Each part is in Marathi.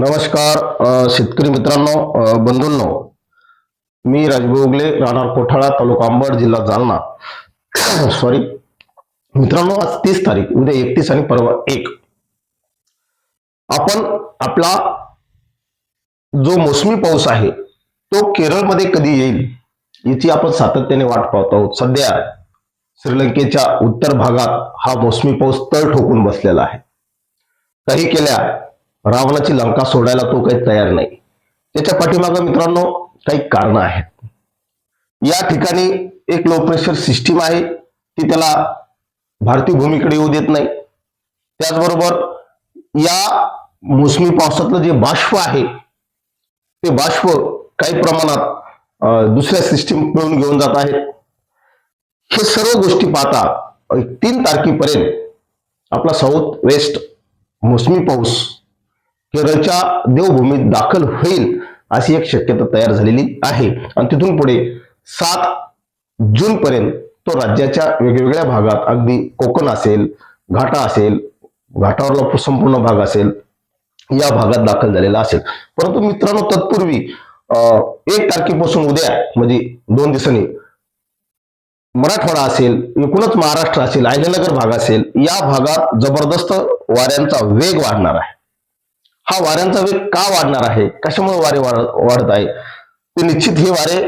नमस्कार शेतकरी मित्रांनो, बंधूंनो. मी राजभाऊ उगले, राहणार कोठाळा, तालुका अंबड, जिल्हा जालना. सॉरी मित्रांनो, आज 30 तारीख, उद्या 31 आणि परवा 1. आपण आपला जो मोसमी पाऊस आहे तो केरळमध्ये कधी येईल याची आपण सातत्याने वाट पाहत आहोत. सध्या श्रीलंकेच्या उत्तर भागात हा मोसमी पाऊस तळ ठोकून बसलेला आहे. काही केल्या रावणाची लंका सोडायला तो काही तयार नाही. त्याच्या पाठीमागं मित्रांनो काही कारण आहेत. या ठिकाणी एक लो प्रेशर सिस्टीम आहे, ती त्याला भारतीय भूमीकडे येऊ देत नाही. त्याचबरोबर या मोसमी पावसातलं जे बाष्प आहे ते बाष्प काही प्रमाणात दुसऱ्या सिस्टीम कडून घेऊन जात आहेत. हे सर्व गोष्टी पाहता 3 तारखेपर्यंत आपला साऊथ वेस्ट मोसमी पाऊस केरळच्या देवभूमीत दाखल होईल अशी एक शक्यता तयार झालेली आहे. आणि तिथून पुढे 7 जून पर्यंत तो राज्याच्या वेगवेगळ्या भागात, अगदी कोकण असेल, घाटा असेल, घाटावरला संपूर्ण भाग असेल, या भागात दाखल झालेला असेल. परंतु मित्रांनो, तत्पूर्वी 1 तारखेपासून उद्या म्हणजे 2 दिवसांनी मराठवाडा असेल, एकूणच महाराष्ट्र असेल, अहिल्यानगर भाग असेल, या भागात जबरदस्त वाऱ्यांचा वेग वाढणार आहे. हा वाऱ्यांचा वेग का वाढणार आहे, कशामुळे वारे वाढत आहे, ते निश्चित हे वारे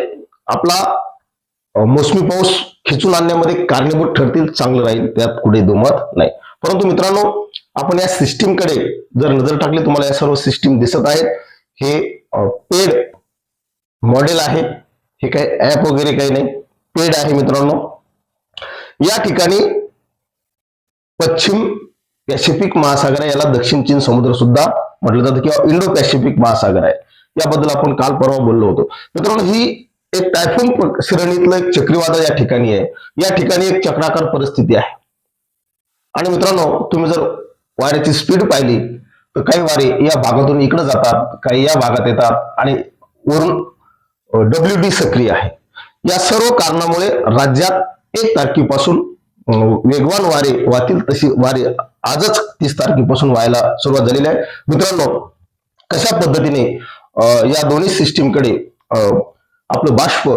आपला मोसमी पाऊस खेचून आणण्यामध्ये कारणीभूत ठरतील. चांगलं राहील, त्यात कुठे दुमत नाही. परंतु मित्रांनो, आपण या सिस्टीमकडे जर नजर टाकली, तुम्हाला या सर्व सिस्टीम दिसत आहेत. हे पेड मॉडेल आहे, हे काही ऍप वगैरे काही नाही, पेड आहे मित्रांनो. या ठिकाणी पश्चिम पॅसिफिक महासागर आहे, याला दक्षिण चीन समुद्र सुद्धा म्हटलं जातं किंवा इंडो पॅसिफिक महासागर आहे. याबद्दल आपण काल परवा बोललो होतो मित्रांनो. ही एक टायफून श्रेणीतलं एक चक्रीवादळ या ठिकाणी आहे. या ठिकाणी एक चक्राकार परिस्थिती आहे. आणि मित्रांनो, तुम्ही जर वाऱ्याची स्पीड पाहिली तर काही वारे या भागातून इकडे जातात, काही या भागात येतात, आणि वरून WD सक्रिय आहे. या सर्व कारणामुळे राज्यात 1 तारखेपासून वेगवान वारे वाहतील, तशी वारे आजच 30 तारखेपासून व्हायला सुरुवात झालेली आहे. मित्रांनो, कशा पद्धतीने या दोन्ही सिस्टीमकडे आपलं बाष्प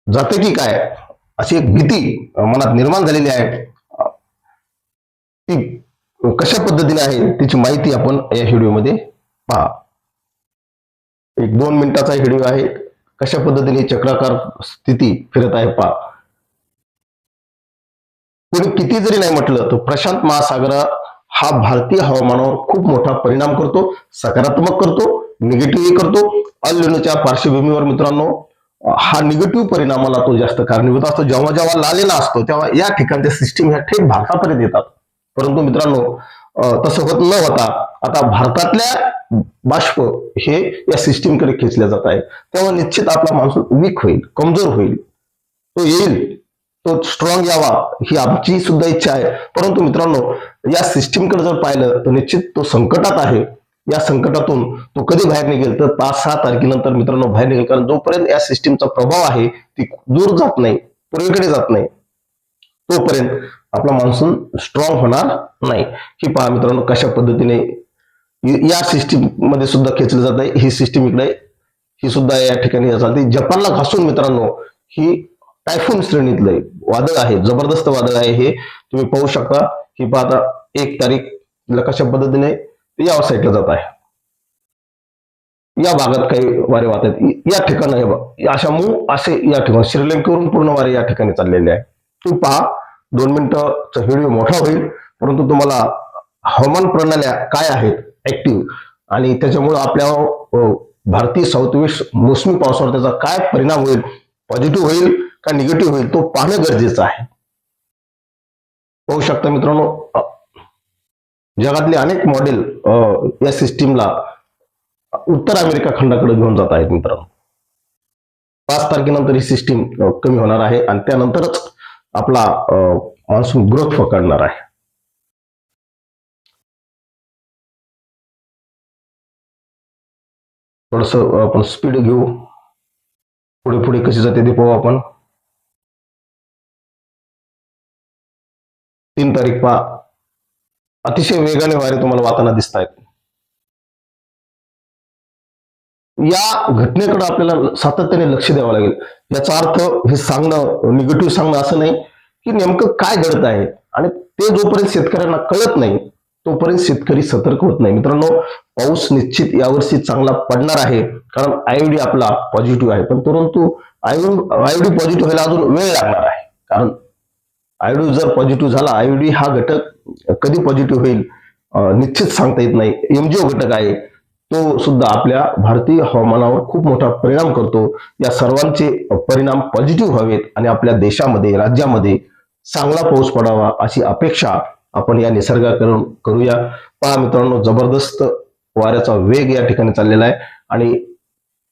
जाते की काय अशी एक भीती मनात निर्माण झालेली आहे. ती कशा पद्धतीने आहे त्याची माहिती आपण या व्हिडिओमध्ये पहा. 1-2 मिनिटाचा व्हिडिओ आहे. कशा पद्धतीने चक्राकार स्थिती फिरत आहे पहा. कोणी किती जरी नाही म्हटलं तर प्रशांत महासागर हा भारतीय हवामानावर खूप मोठा परिणाम करतो, सकारात्मक करतो, निगेटिव्ह करतो. अल निनोच्या पार्श्वभूमीवर मित्रांनो हा निगेटिव्ह परिणामाला तो जास्त कारणीभूत असतो. जेव्हा जेव्हा लालेला असतो तेव्हा या ठिकाणच्या सिस्टीम ह्या थेट भारतापर्यंत येतात. परंतु मित्रांनो, तसं होत न होता आता भारतातल्या बाष्प हे या सिस्टीमकडे खेचले जात आहे. तेव्हा निश्चित आपला मान्सून वीक होईल, कमजोर होईल. तो येईल, तो स्ट्रॉंग यावा ही आमची सुद्धा इच्छा आहे. परंतु मित्रांनो, या सिस्टीमकडे जर पाहिलं तर निश्चित तो संकटात आहे. या संकटातून तो कधी बाहेर निघेल तर 5-6 तारखेनंतर मित्रांनो बाहेर निघेल. कारण जोपर्यंत या सिस्टीमचा प्रभाव आहे ती दूर जात नाही, पूर्वेकडे जात नाही, तोपर्यंत आपला मान्सून स्ट्रॉंग होणार नाही. ही पहा मित्रांनो, कशा पद्धतीने या सिस्टीम मध्ये सुद्धा खेचलं जात आहे. ही सिस्टीम इकडे, ही सुद्धा या ठिकाणी चालते. जपानला घासून मित्रांनो ही टायफून श्रेणीतलं वादळ आहे, जबरदस्त वादळ आहे. हे तुम्ही पाहू शकता. ही पाहता 1 तारीख कशा पद्धतीने या साईडला जात आहे. या भागात काही वारे वाहत आहेत. या ठिकाणी अशा मूळ असे या ठिकाणी श्रीलंकेवरून पूर्ण वारे या ठिकाणी चाललेले आहे. तुम्ही पहा, 2 मिनिटाचा व्हिडिओ मोठा होईल, परंतु तुम्हाला हवामान प्रणाल्या काय आहेत ऍक्टिव्ह, आणि त्याच्यामुळे आपल्या भारतीय साऊथ वेस्ट मोसमी पावसावर त्याचा काय परिणाम होईल, पॉझिटिव्ह होईल का निगेटिव्ह होईल, तो पाहणं गरजेचं आहे. पाहू शकता मित्रांनो, जगातले अनेक मॉडेल या सिस्टीमला उत्तर अमेरिका खंडाकडे घेऊन जात आहेत मित्रांनो. 5 तारखेनंतर ही सिस्टीम कमी होणार आहे आणि त्यानंतरच आपला मान्सून ग्रोथ पकडणार आहे. थोडस आपण स्पीड घेऊ, पुढे पुढे कशी जाते ते पाहू आपण. 3 तारीख पहा, अतिशय वेगाने वारे तुम्हाला वाहताना दिसत आहेत. या घटनेकडे आपल्याला सातत्याने लक्ष द्यावं लागेल. याचा अर्थ हे सांगणं निगेटिव्ह सांगणं असं नाही की नेमकं काय घडत आहे, आणि ते जोपर्यंत शेतकऱ्यांना कळत नाही तोपर्यंत शेतकरी सतर्क होत नाही. मित्रांनो, पाऊस निश्चित यावर्षी चांगला पडणार आहे, कारण आयओडी आपला पॉझिटिव्ह आहे, पण परंतु आयओडी पॉझिटिव्ह व्हायला अजून वेळ लागणार आहे. कारण आयओडी जर पॉझिटिव्ह झाला, आयओडी हा घटक कधी पॉझिटिव्ह होईल निश्चित सांगता येत नाही. एमजीओ घटक आहे, तो सुद्धा आपल्या भारतीय हवामानावर खूप मोठा परिणाम करतो. या सर्वांचे परिणाम पॉझिटिव्ह व्हावेत आणि आपल्या देशामध्ये, राज्यामध्ये चांगला पाऊस पडावा अशी अपेक्षा आपण या निसर्गाकडून करूया. पहा मित्रांनो, जबरदस्त वाऱ्याचा वेग या ठिकाणी चाललेला आहे, आणि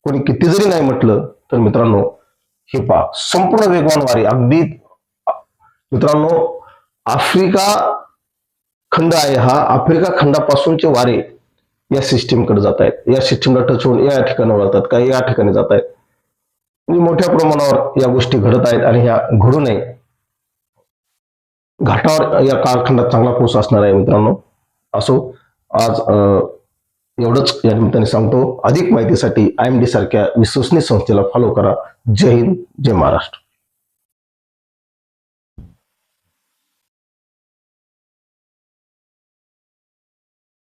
कोणी किती जरी नाही म्हटलं तर मित्रांनो, हे पहा संपूर्ण वेगवान वारे. अगदी मित्रांनो, आफ्रिका खंड आहे हा, आफ्रिका खंडापासूनचे वारे या सिस्टीमकडे जात आहेत, या सिस्टीमला टच होऊन या ठिकाणावर जातात, काही या ठिकाणी जात आहेत. म्हणजे मोठ्या प्रमाणावर या गोष्टी घडत आहेत, आणि ह्या घडू नये. घाटावर या कालखंडात चांगला पाऊस असणार आहे मित्रांनो. असो, आज एवढंच या निमित्ताने सांगतो. अधिक माहितीसाठी IMD सारख्या विश्वसनीय संस्थेला फॉलो करा. जय हिंद, जय महाराष्ट्र.